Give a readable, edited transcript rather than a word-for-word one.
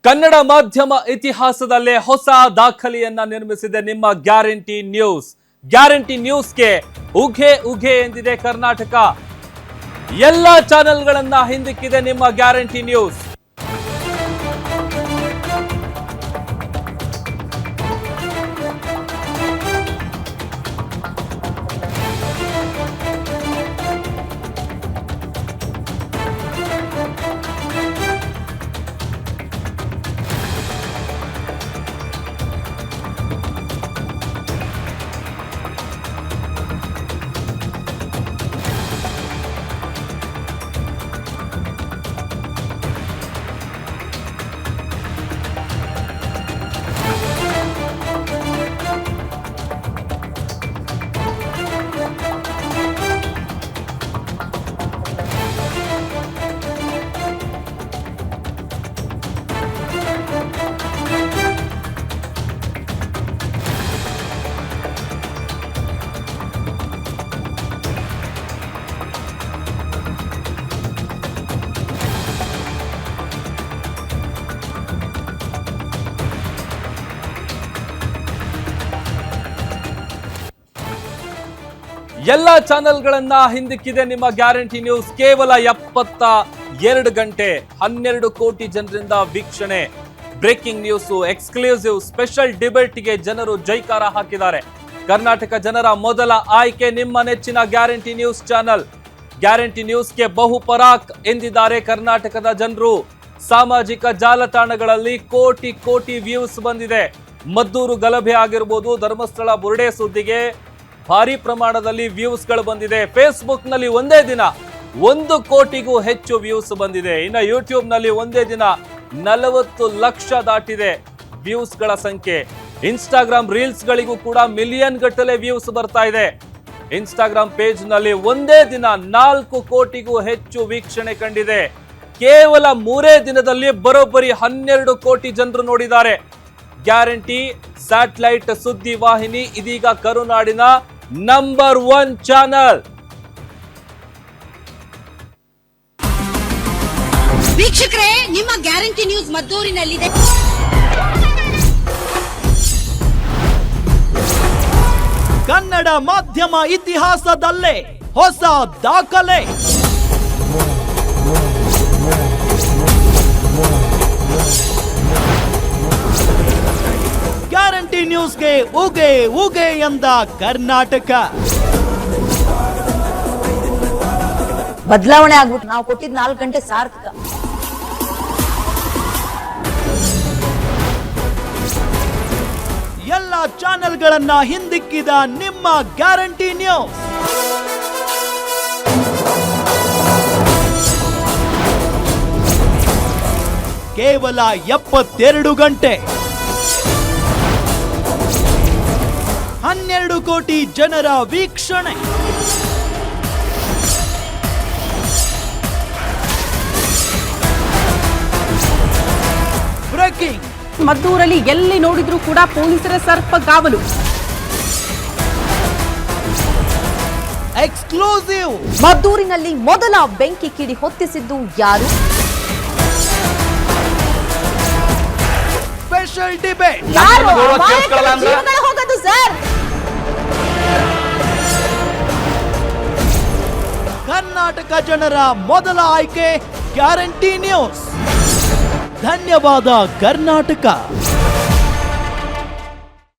ಕನ್ನಡ ಮಾಧ್ಯಮ ಇತಿಹಾಸದಲ್ಲೇ ಹೊಸ ದಾಖಲೆಯನ್ನ ನಿರ್ಮಿಸಿದೆ ನಿಮ್ಮ ಗ್ಯಾರಂಟಿ ನ್ಯೂಸ್. ಗ್ಯಾರಂಟಿ ನ್ಯೂಸ್ಗೆ ಉಘೆ ಉಘೆ ಎಂದಿದೆ ಕರ್ನಾಟಕ. ಎಲ್ಲ ಚಾನೆಲ್ಗಳನ್ನ ಹಿಂದಿಕ್ಕಿದೆ ನಿಮ್ಮ ಗ್ಯಾರಂಟಿ ನ್ಯೂಸ್. ಎಲ್ಲ ಚಾನೆಲ್ಗಳನ್ನ ಹಿಂದಿಕ್ಕಿದೆ ನಿಮ್ಮ ಗ್ಯಾರಂಟಿ ನ್ಯೂಸ್. ಕೇವಲ 72 ಗಂಟೆ 12 ಕೋಟಿ ಜನರಿಂದ ವೀಕ್ಷಣೆ. ಬ್ರೇಕಿಂಗ್ ನ್ಯೂಸ್, ಎಕ್ಸ್ಕ್ಲೂಸಿವ್, ಸ್ಪೆಷಲ್ ಡಿಬೇಟ್ಗೆ ಜನರು ಜೈಕಾರ ಹಾಕಿದ್ದಾರೆ. ಕರ್ನಾಟಕ ಜನರ ಮೊದಲ ಆಯ್ಕೆ ನಿಮ್ಮ ನೆಚ್ಚಿನ ಗ್ಯಾರಂಟಿ ನ್ಯೂಸ್ ಚಾನೆಲ್. ಗ್ಯಾರಂಟಿ ನ್ಯೂಸ್ಗೆ ಬಹುಪರಾಕ್ ಎಂದಿದ್ದಾರೆ ಕರ್ನಾಟಕದ ಜನರು. ಸಾಮಾಜಿಕ ಜಾಲತಾಣಗಳಲ್ಲಿ ಕೋಟಿ ಕೋಟಿ ವ್ಯೂಸ್ ಬಂದಿದೆ. ಮದ್ದೂರು ಗಲಭೆ ಆಗಿರ್ಬೋದು, ಧರ್ಮಸ್ಥಳ ಬುರುಡೆ ಸುದ್ದಿಗೆ ಭಾರಿ ಪ್ರಮಾಣದಲ್ಲಿ ವ್ಯೂಸ್ಗಳು ಬಂದಿದೆ. ಫೇಸ್ಬುಕ್ ನಲ್ಲಿ ಒಂದೇ ದಿನ 1 ಕೋಟಿಗೂ ಹೆಚ್ಚು ವ್ಯೂಸ್ ಬಂದಿದೆ. ಇನ್ನು ಯೂಟ್ಯೂಬ್ ನಲ್ಲಿ ಒಂದೇ ದಿನ 40 ಲಕ್ಷ ದಾಟಿದೆ ವ್ಯೂಸ್ಗಳ ಸಂಖ್ಯೆ. ಇನ್ಸ್ಟಾಗ್ರಾಮ್ ರೀಲ್ಸ್ ಗಳಿಗೂ ಕೂಡ ಮಿಲಿಯನ್ ಗಟ್ಟಲೆ ವ್ಯೂಸ್ ಬರ್ತಾ ಇದೆ. ಇನ್ಸ್ಟಾಗ್ರಾಮ್ ಪೇಜ್ ನಲ್ಲಿ ಒಂದೇ ದಿನ 4 ಕೋಟಿಗೂ ಹೆಚ್ಚು ವೀಕ್ಷಣೆ ಕಂಡಿದೆ. ಕೇವಲ 3 ದಿನದಲ್ಲಿ ಬರೋಬ್ಬರಿ 12 ಕೋಟಿ ಜನರು ನೋಡಿದ್ದಾರೆ. ಗ್ಯಾರಂಟಿ ಸ್ಯಾಟಲೈಟ್ ಸುದ್ದಿ ವಾಹಿನಿ ಇದೀಗ ಕರುನಾಡಿನ ನಂಬರ್ 1 ಚಾನಲ್. ವೀಕ್ಷಕರೇ, ನಿಮ್ಮ ಗ್ಯಾರಂಟಿ ನ್ಯೂಸ್ ಮದ್ದೂರಿನಲ್ಲಿದೆ. ಕನ್ನಡ ಮಾಧ್ಯಮ ಇತಿಹಾಸದಲ್ಲೇ ಹೊಸ ದಾಖಲೆ. ಗ್ಯಾರಂಟಿ ನ್ಯೂಸ್ಗೆ ಉಗೆ ಉಗೆ ಎಂದ ಕರ್ನಾಟಕ. ಬದಲಾವಣೆ ಆಗ್ಬಿಟ್ಟು ನಾವು ಕೊಟ್ಟಿದ್ 4 ಗಂಟೆ ಸಾರ್ಥಕ. ಎಲ್ಲ ಚಾನೆಲ್ಗಳನ್ನ ಹಿಂದಿಕ್ಕಿದ ನಿಮ್ಮ ಗ್ಯಾರಂಟಿ ನ್ಯೂಸ್. ಕೇವಲ 72 ಗಂಟೆ 12 ಕೋಟಿ ಜನರ ವೀಕ್ಷಣೆ. ಬ್ರೇಕಿಂಗ್. ಮದ್ದೂರಲ್ಲಿ ಎಲ್ಲಿ ನೋಡಿದ್ರೂ ಕೂಡ ಪೊಲೀಸರ ಸರ್ಪಗಾವಲು. ಎಕ್ಸ್ಕ್ಲೂಸಿವ್. ಮದ್ದೂರಿನಲ್ಲಿ ಮೊದಲ ಬೆಂಕಿ ಕಿಡಿ ಹೊತ್ತಿಸಿದ್ದು ಯಾರು? Special debate. ಹೋಗೋದು ಸರ್. ಕರ್ನಾಟಕ ಜನರ ಮೊದಲ ಆಯ್ಕೆ ಗ್ಯಾರಂಟಿ ನ್ಯೂಸ್. ಧನ್ಯವಾದ ಕರ್ನಾಟಕ.